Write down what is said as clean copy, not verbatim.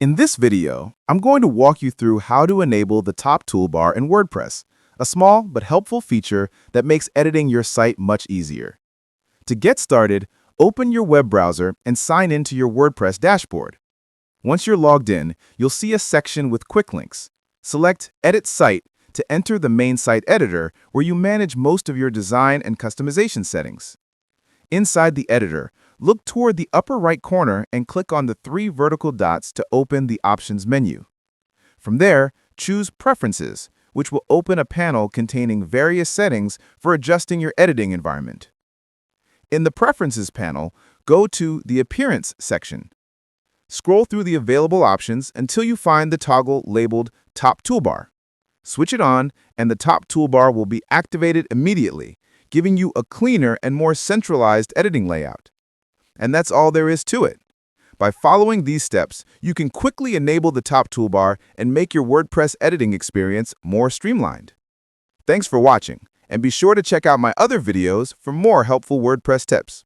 In this video, I'm going to walk you through how to enable the top toolbar in WordPress, a small but helpful feature that makes editing your site much easier. To get started, open your web browser and sign into your WordPress dashboard. Once you're logged in, you'll see a section with quick links. Select Edit Site to enter the main site editor where you manage most of your design and customization settings. Inside the editor, look toward the upper right corner and click on the 3 vertical dots to open the Options menu. From there, choose Preferences, which will open a panel containing various settings for adjusting your editing environment. In the Preferences panel, go to the Appearance section. Scroll through the available options until you find the toggle labeled Top Toolbar. Switch it on, and the top toolbar will be activated immediately, giving you a cleaner and more centralized editing layout. And that's all there is to it. By following these steps, you can quickly enable the top toolbar and make your WordPress editing experience more streamlined. Thanks for watching, and be sure to check out my other videos for more helpful WordPress tips.